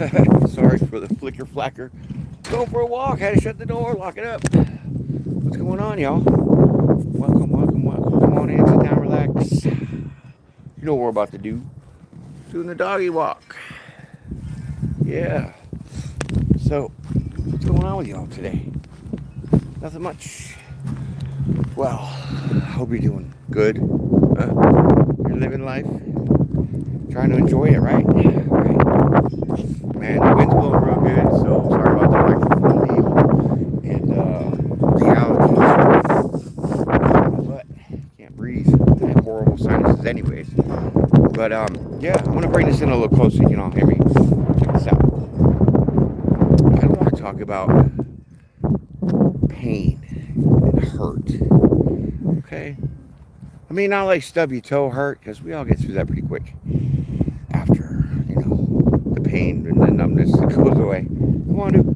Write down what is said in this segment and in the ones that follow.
Sorry for the flicker flacker. Going for a walk. Had to shut the door, lock it up. What's going on, y'all? Welcome, welcome, welcome. Come on in, sit down, relax. You know what we're about to do. Doing the doggy walk. Yeah. So, what's going on with y'all today? Nothing much. Well, I hope you're doing good. You're living life. Trying to enjoy it, right? Right. Man, the wind's blowing real good, so sorry about the microphone deal. And the allergies. But can't breathe. I have horrible sinuses anyways. But yeah, I'm gonna bring this in a little closer so you can all hear me. Check this out. I don't want to talk about pain and hurt. Okay? I mean, not like stub your toe hurt, because we all get through that pretty quick after, the pain and the numbness that goes away. Come on, dude.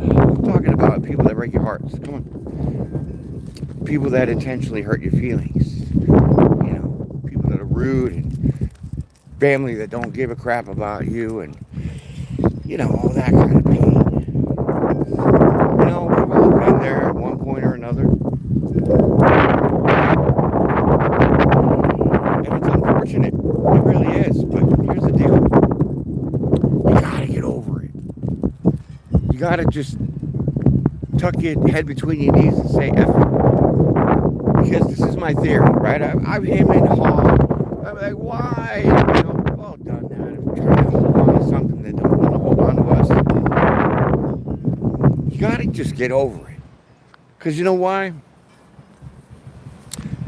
I'm talking about people that break your hearts. Come on. People that intentionally hurt your feelings. People that are rude and family that don't give a crap about you and, all that kind of pain. We've all been there at one point or another. And it's unfortunate. It really is. But here's the deal. You gotta get over it. You gotta just tuck your head between your knees and say F it. Because this is my theory, right? I'm him and haw. I'm like, why? We've all done that. I'm trying to hold on to something that don't want to hold on to us. You gotta just get over it. Because you know why?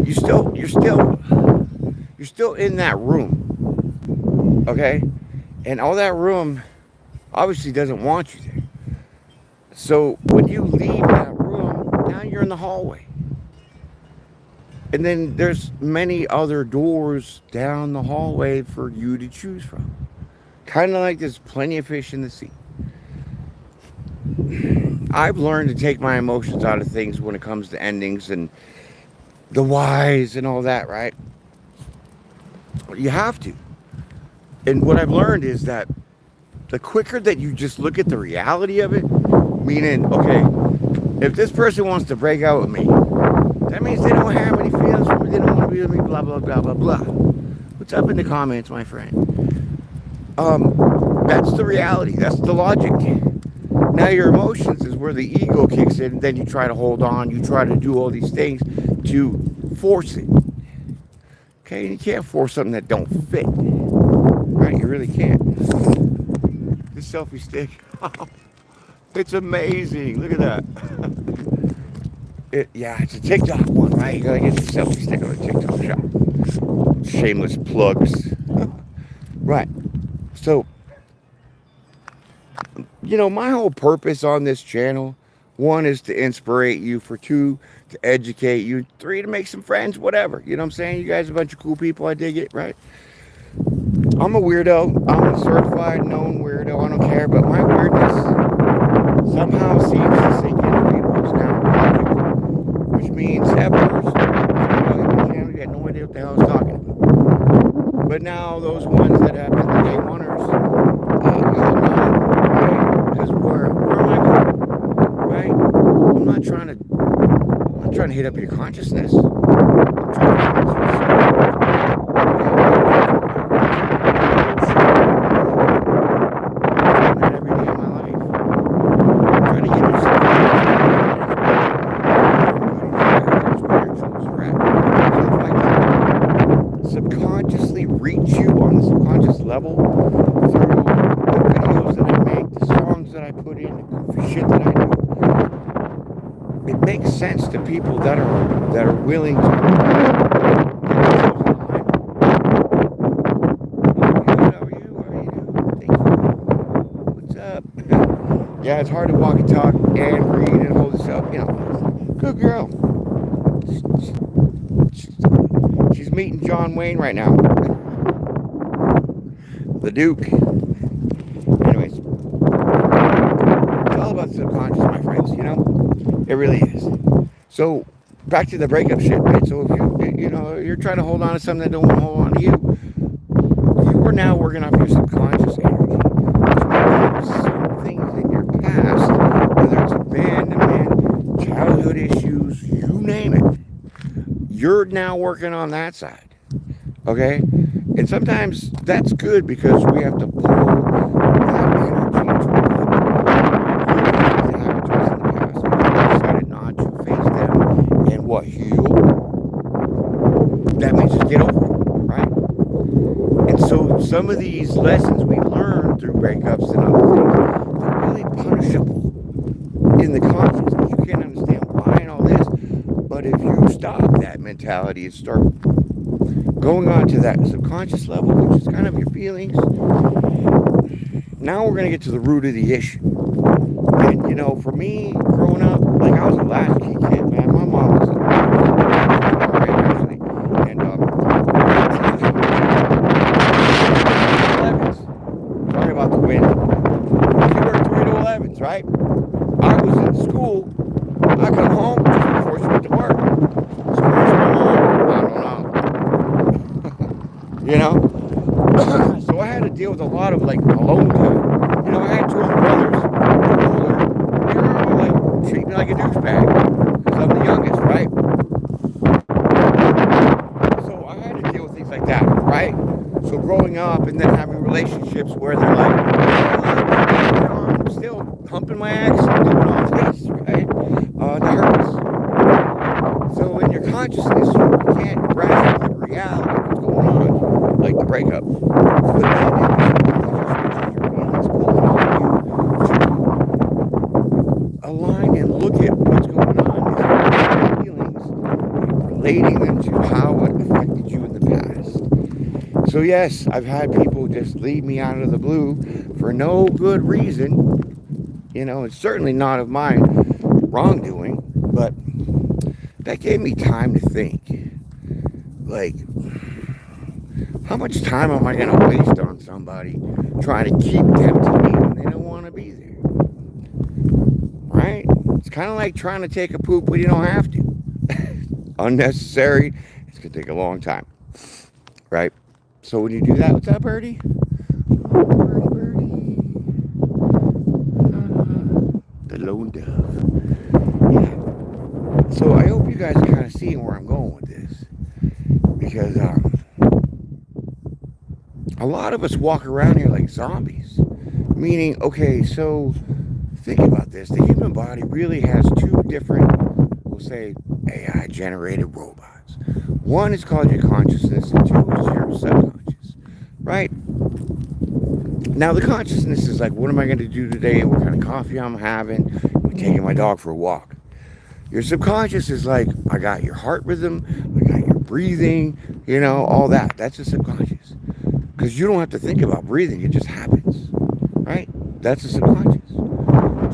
You're still in that room. Okay? And all that room obviously doesn't want you there. So when you leave that room, now you're in the hallway. And then there's many other doors down the hallway for you to choose from. Kind of like there's plenty of fish in the sea. I've learned to take my emotions out of things when it comes to endings and the whys and all that, right? You have to. And what I've learned is that the quicker that you just look at the reality of it, meaning, okay, if this person wants to break out with me, that means they don't have any feelings for me, they don't want to be with me, blah, blah, blah, blah, blah. What's up in the comments, my friend? That's the reality. That's the logic. Now your emotions is where the ego kicks in, and then you try to hold on, you try to do all these things to force it. Okay, and you can't force something that don't fit. Right? You really can't. This selfie stick. It's amazing. Look at that. It's a TikTok one, right? You gotta get the selfie stick on the TikTok shop. Shameless plugs. Right. So, my whole purpose on this channel, 1 is to inspire you, for 2, to educate you, 3, to make some friends, whatever. You know what I'm saying? You guys are a bunch of cool people. I dig it, right? I'm a weirdo. I'm a certified known weirdo. I don't care, but my weirdness somehow seems to sink into people's now, which means at first, you had no idea what the hell I was talking about. But now those ones that have been the day oneers, you'll know, right? Because where am I going, right? I'm not trying to hit up your consciousness. I'm trying to hit every day of my life. I'm trying to get yourself subconsciously reach you on the subconscious level through the videos that I make, the songs that I put in, the goofy shit that I do. It makes sense to people that are willing to get themselves in alignment. How are you? How are you doing? Thank you. What's up? Yeah, it's hard to walk and talk and read and hold yourself. Good girl. She's meeting John Wayne right now. The Duke. Anyways. It's all about the subconscious, my friends, It really is. So, back to the breakup shit, right? So if you're trying to hold on to something that don't want to hold on to you, you were now working off your subconscious energy, which means there's some things in your past, whether it's abandonment, childhood issues, you name it, you're now working on that side. Okay? And sometimes that's good because we have to pull that energy to what good things that happened to us in the past. Because we decided not to face them and what heal. That means just get over it, right? And so some of these lessons we learn through breakups and other things, they're really punishable in the consciousness. You can't understand why and all this. But if you stop that mentality and start going on to that subconscious level, which is kind of your feelings, now we're going to get to the root of the issue. And, you know, for me, growing up, like I was a latchkey kid, man. My mom was right, actually. And, 11s. Sorry about the wind. She worked 3 to 11s, right? I was in school. I come home just before she went to work. So where's my mom? I don't know. You know? So I had to deal with a lot of like alone time. You know, I had 2 older brothers. They were all like treat me like a douchebag because I'm the youngest, right? So I had to deal with things like that, right? So growing up and then having relationships where they're like, you know, I'm still humping my ex and doing all this, right? That hurts. So in your consciousness, you can't grasp the reality of what's going on, like the breakup. But then your feelings pulling on you to align and look at what's going on, these feelings, relating them to how it affected you in the past. So yes, I've had people just leave me out of the blue for no good reason. You know, it's certainly not of my wrongdoing, but that gave me time to think. Like, how much time am I going to waste on somebody trying to keep them to me when they don't want to be there? Right? It's kind of like trying to take a poop when you don't have to. Unnecessary. It's going to take a long time. Right? So when you do that, what's up, Birdie? Birdie, Birdie. The lone dove. Yeah. So I hope you guys are kind of seeing where I'm going with this. Because a lot of us walk around here like zombies. Meaning, okay, so think about this. The human body really has 2 different, we'll say, AI-generated robots. One is called your consciousness, and 2 is your subconscious, right? Now, the consciousness is like, what am I going to do today? What kind of coffee I'm having? I'm taking my dog for a walk. Your subconscious is like, I got your heart rhythm, I got your breathing, you know, all that. That's the subconscious. Because you don't have to think about breathing, it just happens, right? That's the subconscious.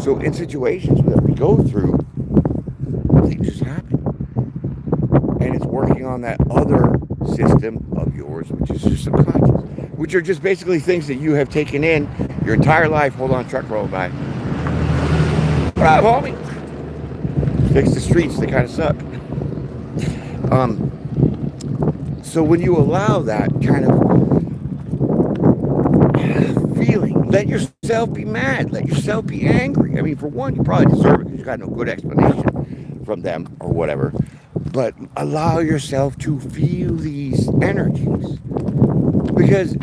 So in situations that we go through, things just happen. And it's working on that other system of yours, which is your subconscious, which are just basically things that you have taken in your entire life. Hold on, truck roll by. What up, homie? Fix the streets, they kind of suck. So when you allow that kind of feeling, let yourself be mad, let yourself be angry. I mean, for one, you probably deserve it because you got no good explanation from them or whatever. But allow yourself to feel these energies. Because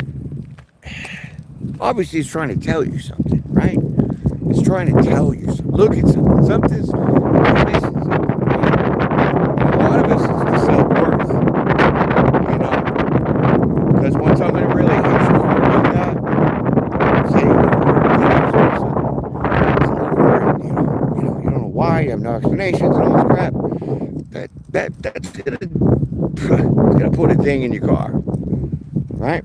obviously it's trying to tell you something, right? It's trying to tell you something. Look at something. Something's missing something. And a lot of us is the self-worth. You know? Because when somebody really hits you hard like that, say you don't know why, you have no explanations and all this crap. That's gonna put a ding in your car. Right?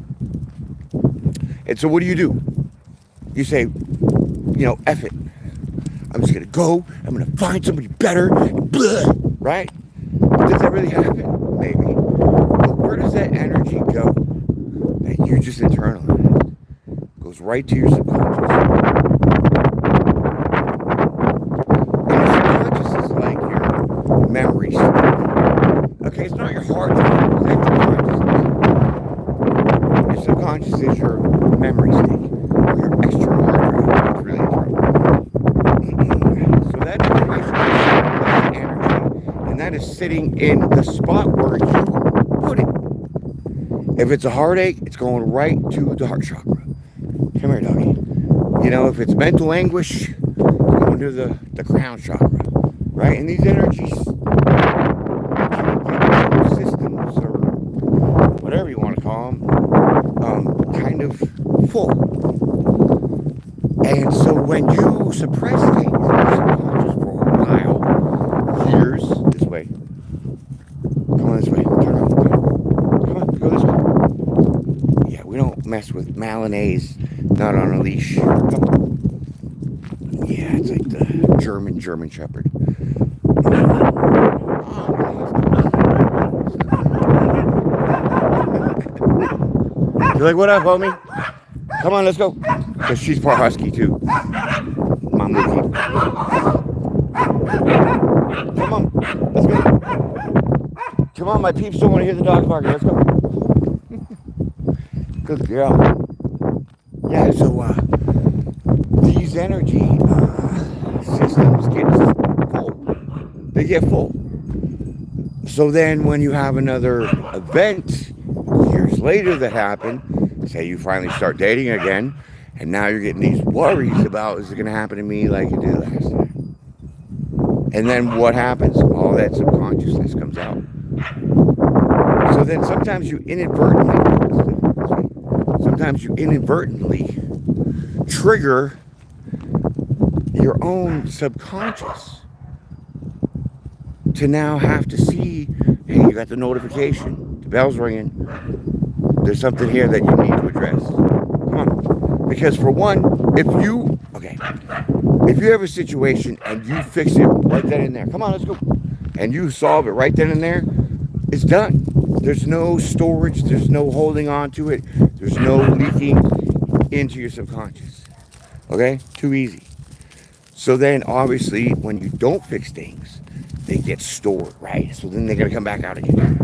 And so what do? You say, you know, F it. I'm just going to go. I'm going to find somebody better. Blah, right? Does that really happen? Maybe. But where does that energy go that you just internalized? It goes right to your subconscious. And your subconscious is like your memory stick. Okay, it's not your hard drive. That's your consciousness. Your subconscious is your memory stick, or your extra hard drive. It's really important. So that information is energy, and that is sitting in the spot where you put it. If it's a heartache, it's going right to the heart chakra. Come here, doggy. You know, if it's mental anguish, it's going to the crown chakra, right? And these energies systems, or whatever you want to call them, kind of full. And so when you suppress things in your subconscious for a while, years, this way. Come on this way. Turn around. Come on, go this way. Yeah, we don't mess with Malinays, not on a leash. Come on. Yeah, it's like the German Shepherd. You're like, what up, homie? Come on, let's go. Because she's part husky, too. Mom, Lucy. Come on, let's go. Come on, my peeps don't want to hear the dogs barking. Let's go. Good girl. Yeah, so these energy systems get full. They get full. So then when you have another event years later that happen, say you finally start dating again, and now you're getting these worries about, is it going to happen to me like it did last time? And then what happens? All that subconsciousness comes out. So then sometimes you inadvertently trigger your own subconscious to now have to see, hey, you got the notification, the bell's ringing, there's something here that you need to address. Come on. Because for one, if you have a situation and you fix it right then and there, come on, let's go, and you solve it right then and there, it's done. There's no storage, there's no holding on to it, there's no leaking into your subconscious. Okay? Too easy. So then obviously when you don't fix things, they get stored, right? So then they're gonna come back out again.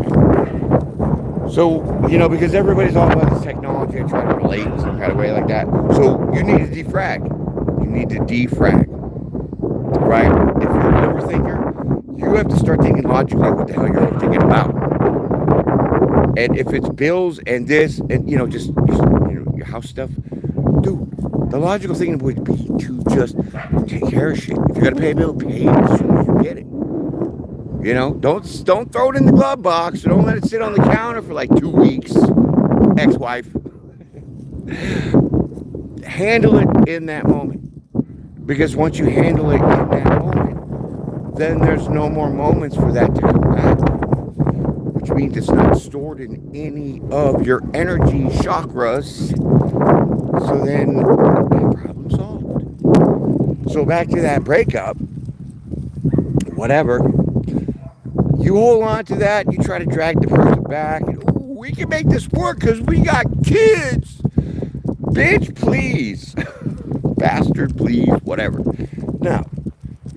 So, you know, because everybody's all about this technology, I try to relate in some kind of way like that. So you need to defrag. You need to defrag. Right? If you're an overthinker, you have to start thinking logically what the hell you're overthinking about. And if it's bills and this and just your house stuff, dude, the logical thing would be to just take care of shit. If you gotta pay a bill, pay it as soon as you get it. You know, don't throw it in the glove box. Don't let it sit on the counter for like 2 weeks. Ex-wife. Handle it in that moment. Because once you handle it in that moment, then there's no more moments for that to come back. Which means it's not stored in any of your energy chakras. So then, problem solved. So back to that breakup, whatever. You hold on to that, you try to drag the person back, and we can make this work because we got kids. Bitch, please. Bastard, please, whatever. Now,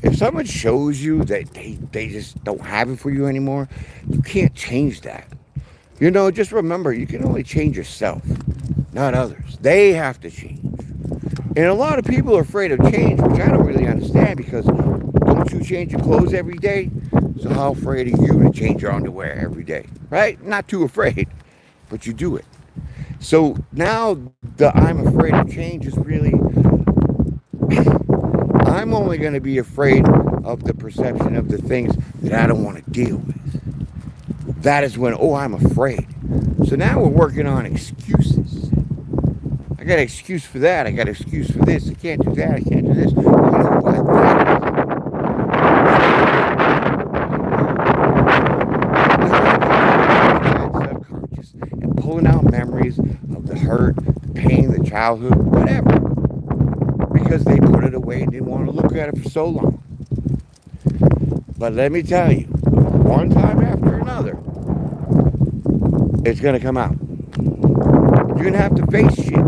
if someone shows you that they just don't have it for you anymore, you can't change that. Just remember, you can only change yourself, not others. They have to change. And a lot of people are afraid of change, which I don't really understand, because don't you change your clothes every day? So how afraid are you to change your underwear every day, right? Not too afraid, but you do it. So now the I'm afraid of change is really, I'm only going to be afraid of the perception of the things that I don't want to deal with. That is when, I'm afraid. So now we're working on excuses. I got an excuse for that. I got an excuse for this. I can't do that. I can't do this. You know what? Subconscious and pulling out memories of the hurt, the pain, the childhood, whatever. Because they put it away and didn't want to look at it for so long. But let me tell you, one time after another, it's going to come out. You're going to have to face shit.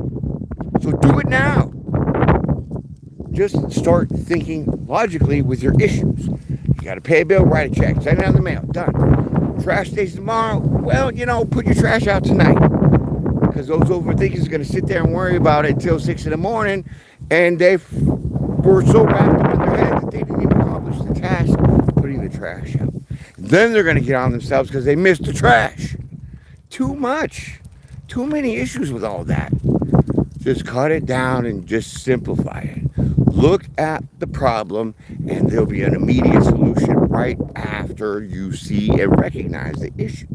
So do it now. Just start thinking logically with your issues. You got to pay a bill, write a check, send it out in the mail. Done. Trash days tomorrow. Well, put your trash out tonight. Because those overthinkers are going to sit there and worry about it until 6 in the morning, and they were so wrapped up in their head that they didn't even accomplish the task of putting the trash out. Then they're going to get on themselves because they missed the trash. Too much. Too many issues with all that. Just cut it down and just simplify it. Look at the problem, and there'll be an immediate solution right after you see and recognize the issue.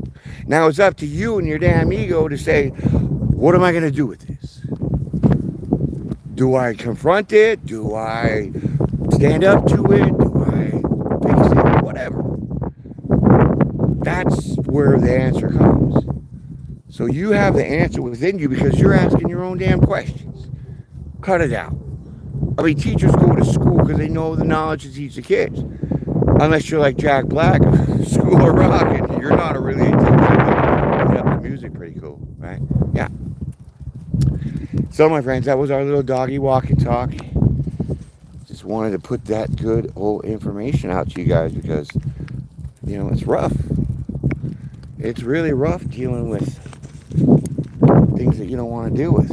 Now it's up to you and your damn ego to say, what am I going to do with this? Do I confront it? Do I stand up to it? Do I fix it? Whatever. That's where the answer comes. So you have the answer within you because you're asking your own damn questions. Cut it out. I mean, teachers go to school because they know the knowledge to teach the kids. Unless you're like Jack Black, School of Rock, and you're not a really teacher. The music pretty cool, right? Yeah. So, my friends, that was our little doggy walk and talk. Just wanted to put that good old information out to you guys because, you know, it's rough. It's really rough dealing with things that you don't want to deal with.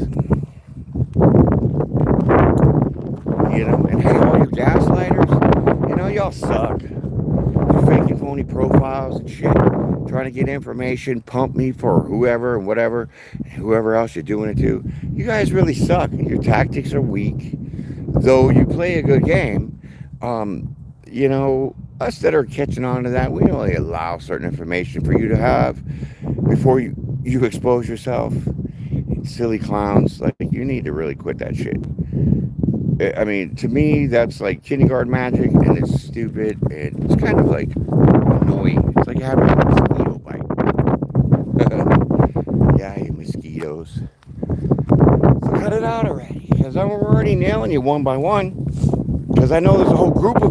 You know, and hey, all you gaslighters, you know, y'all suck. You're faking phony profiles and shit, trying to get information, pump me for whoever and whatever, and whoever else you're doing it to. You guys really suck. Your tactics are weak. Though you play a good game, you know, us that are catching on to that, we only allow certain information for you to have before you expose yourself. Silly clowns, like, you need to really quit that shit. I mean, to me, that's like kindergarten magic, and it's stupid, and it's kind of like annoying. It's like having a mosquito bite. Yeah, I hate mosquitoes. So cut it out already, because I'm already nailing you one by one, because I know there's a whole group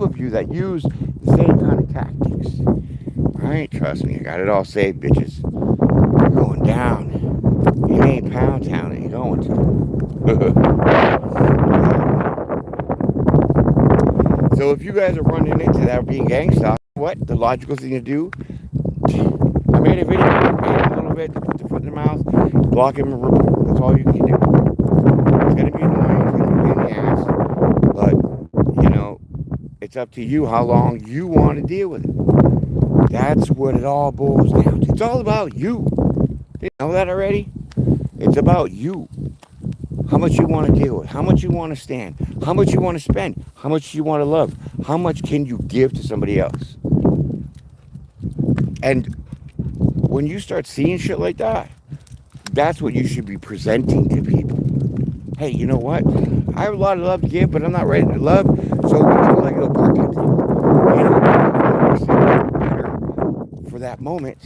of you that use the same kind of tactics. Alright, trust me, I got it all saved, bitches. You're going down. It ain't Pound Town, it ain't going to. So if you guys are running into that being gangsta, what? The logical thing to do, I made a video, made a little bit to put the foot in the mouth, block him and report. That's all you can do. It's going to be annoying, it's going to be in the ass, but, you know, it's up to you how long you want to deal with it. That's what it all boils down to. It's all about you. Did you know that already? It's about you. How much you want to deal with, how much you want to stand, how much you want to spend, how much you want to love, how much can you give to somebody else. And when you start seeing shit like that, that's what you should be presenting to people. Hey, you know what? I have a lot of love to give, but I'm not ready to love, so we can do like a little part-time thing. You know, better for that moment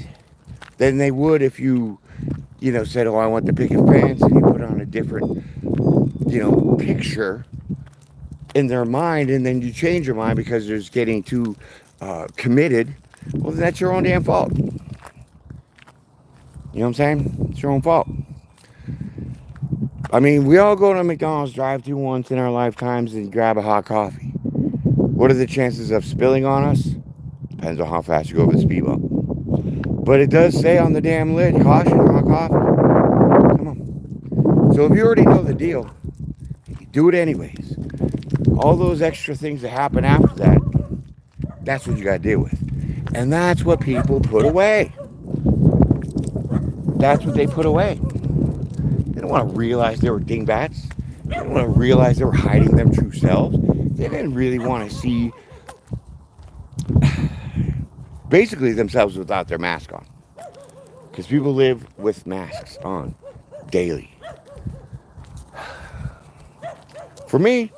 than they would if you know, said, oh, I want the picket fence, and you put on a different, you know, picture in their mind, and then you change your mind because they're getting too committed. Well, then that's your own damn fault. You know what I'm saying? It's your own fault. I mean, we all go to a McDonald's drive-thru once in our lifetimes and grab a hot coffee. What are the chances of spilling on us? Depends on how fast you go over the speed bump. But it does say on the damn lid, caution, hot coffee. Come on. So if you already know the deal, you do it anyways. All those extra things that happen after that, that's what you got to deal with. And that's what people put away. That's what they put away. They don't want to realize they were dingbats. They don't want to realize they were hiding their true selves. They didn't really want to see basically themselves without their mask on. Because people live with masks on daily. For me,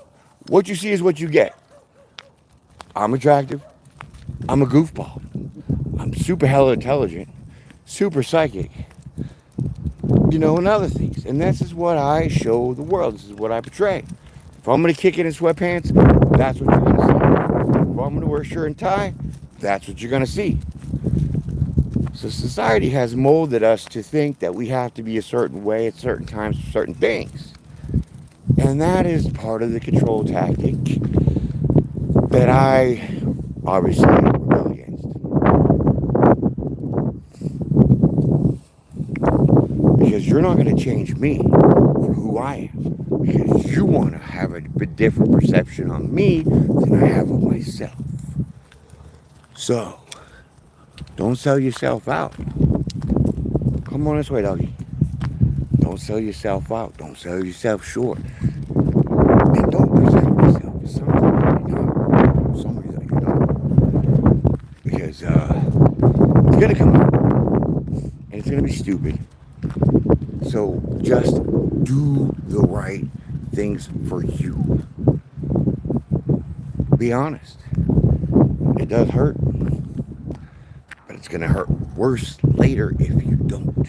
what you see is what you get. I'm attractive. I'm a goofball. I'm super hella intelligent. Super psychic. You know, and other things. And this is what I show the world. This is what I portray. If I'm going to kick it in sweatpants, that's what you're going to see. If I'm going to wear a shirt and tie, that's what you're going to see. So society has molded us to think that we have to be a certain way at certain times for certain things. And that is part of the control tactic that I obviously rebel against. because you're not going to change me for who I am. Because you want to have a bit different perception on me than I have of myself. So, don't sell yourself out. Come on this way, doggy. Don't sell yourself out. Don't sell yourself short. And don't present yourself as somebody that you're not. Because it's going to come out. And it's going to be stupid. So just do the right things for you. Be honest. It does hurt. But it's going to hurt worse later if you don't.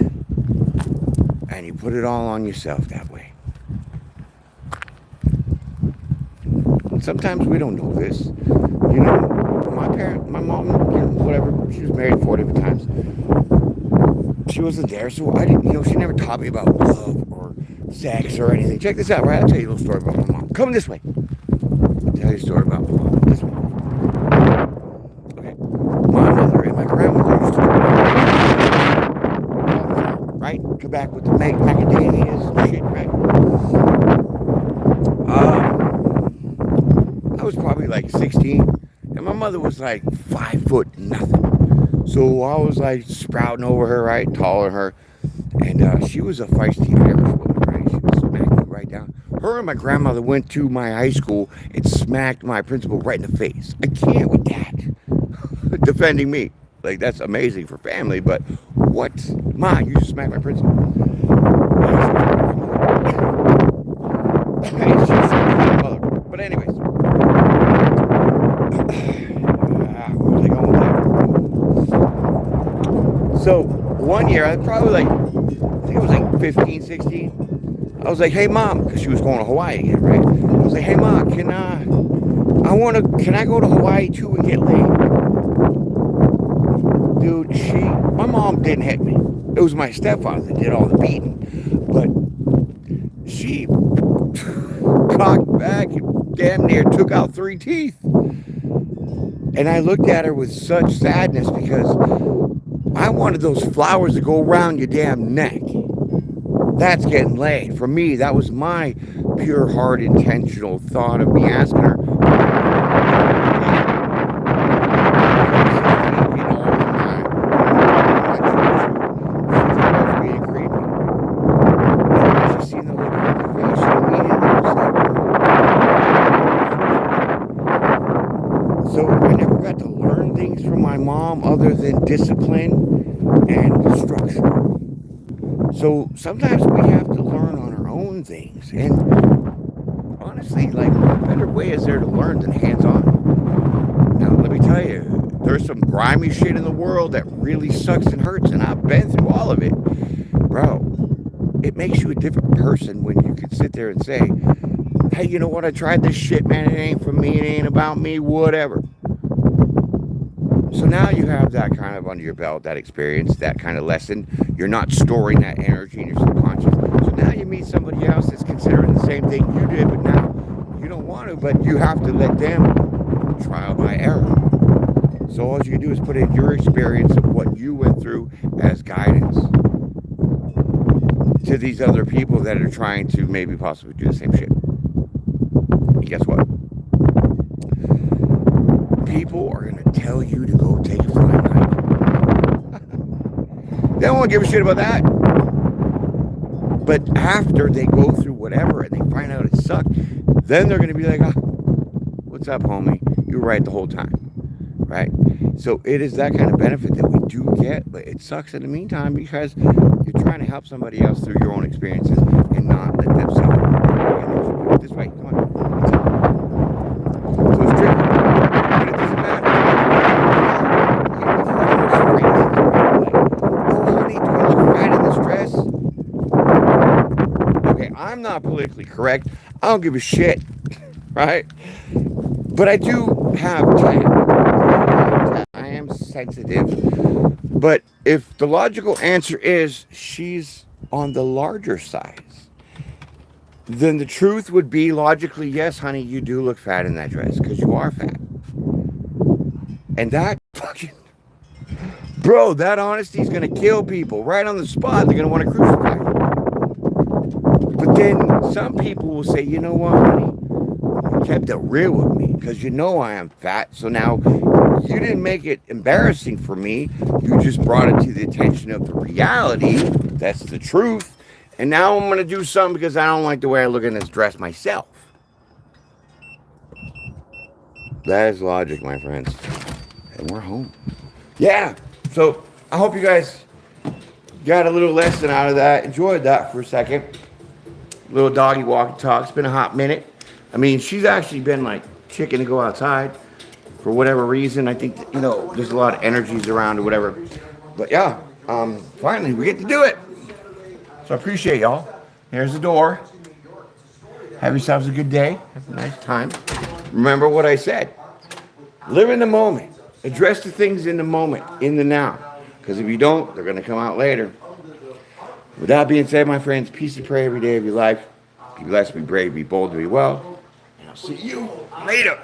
And you put it all on yourself that way. And sometimes we don't know this. You know, my mom, whatever, she was married 4 different times. She wasn't there, so I didn't, she never taught me about love or sex or anything. Check this out, right? I'll tell you a little story about my mom. Come this way. I'll tell you a story about my mom. This way. Okay. My mother and my grandmother used to go, right? Come back with the macadamias and shit, right? I was probably like 16, and my mother was like 5 foot nothing. So I was like sprouting over her, right, taller than her, and she was a feisty Irish woman, right? She would smack you right down. Her and my grandmother went to my high school and smacked my principal right in the face. I can't with that. Defending me, like that's amazing for family, but what? Ma, you just smacked my principal. But anyways. So one year, I think it was like 15, 16. I was like, hey mom, because she was going to Hawaii again, right? I was like, hey mom, can I go to Hawaii too and get laid? Dude, my mom didn't hit me. It was my stepfather that did all the beating. But she cocked back and damn near took out 3 teeth. And I looked at her with such sadness because I wanted those flowers to go around your damn neck. That's getting laid. For me, that was my pure heart intentional thought of me asking her. So I never got to learn things from my mom other than discipline and structure. So sometimes we have to learn on our own things. And honestly, like, what better way is there to learn than hands-on? Now, let me tell you, there's some grimy shit in the world that really sucks and hurts, and I've been through all of it. Bro, it makes you a different person when you can sit there and say, hey, you know what? I tried this shit, man. It ain't for me. It ain't about me. Whatever. So now you have that kind of under your belt, that experience, that kind of lesson. You're not storing that energy in your subconscious. So now you meet somebody else that's considering the same thing you did, but now you don't want to, but you have to let them trial by error. So all you can do is put in your experience of what you went through as guidance to these other people that are trying to maybe possibly do the same shit. And guess what? People are going to tell you to go take a flying hike. They don't want to give a shit about that. But after they go through whatever and they find out it sucked, then they're going to be like, oh, what's up, homie? You were right the whole time. Right? So it is that kind of benefit that we do get, but it sucks in the meantime because you're trying to help somebody else through your own experiences and not let them suffer. This way, come on. So it's tricky, but it doesn't matter. Oh, honey, do I look fat in this dress? Okay, I'm not politically correct. I don't give a shit, right? But I do have tact. I am sensitive. But if the logical answer is she's on the larger size, then the truth would be logically, yes, honey, you do look fat in that dress because you are fat. And that fucking, bro, that honesty is going to kill people right on the spot. They're going to want to crucify you. But then some people will say, you know what, honey? You kept it real with me because you know I am fat. So now you didn't make it embarrassing for me. You just brought it to the attention of the reality. That's the truth. And now I'm going to do something because I don't like the way I look in this dress myself. That is logic, my friends. And we're home. Yeah. So I hope you guys got a little lesson out of that. Enjoyed that for a second. Little doggy walk and talk. It's been a hot minute. I mean, she's actually been like chicken to go outside for whatever reason. I think that, there's a lot of energies around or whatever. But yeah, finally we get to do it. So I appreciate y'all. There's the door. Have yourselves a good day. Have a nice time. Remember what I said. Live in the moment. Address the things in the moment, in the now. Because if you don't, they're going to come out later. With that being said, my friends, peace and pray every day of your life. Be blessed, be brave, be bold, be well. And I'll see you later.